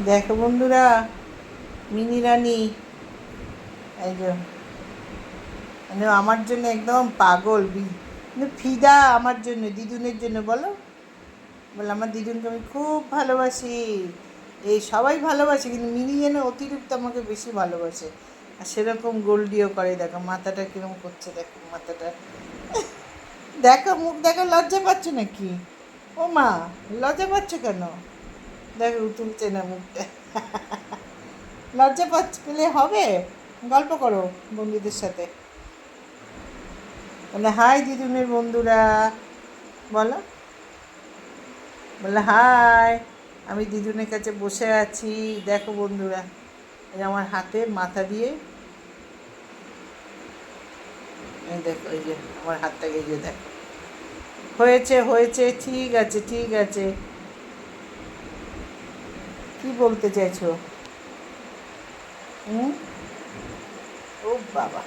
দেখো বন্ধুরা, মিনি রানী এই যে মানে আমার জন্য একদম পাগল মানে ফিদা আমার জন্য, দিদুনের জন্য। বলো, বলে আমার দিদুনকে আমি খুব ভালোবাসি। এই সবাই ভালোবাসে, কিন্তু মিনি যেন অতিরিক্ত আমাকে বেশি ভালোবাসে। আর সেরকম গোল্ডিও করে। দেখো মাথাটা কিরম করছে, দেখো মাথাটা। দেখো মুখ, দেখো, লজ্জা পাচ্ছ নাকি? ও মা, লজ্জা পাচ্ছ কেন? দেখো তুলছে না মুখটা। লজ্জা পাচ্ছ পেলে হবে? গল্প করো বন্ধুদের সাথে। বলে হাই দিদুনের বন্ধুরা, বলো, বলে হাই, আমি দিদুনের কাছে বসে আছি। দেখো বন্ধুরা, এই আমার হাতে মাথা দিয়ে, এই দেখো, এই যে আমার হাতটাকে, এই যে দেখো, হয়েছে হয়েছে, ঠিক আছে ঠিক আছে। কি বলতে চাইছো? হুম? ও বাবা,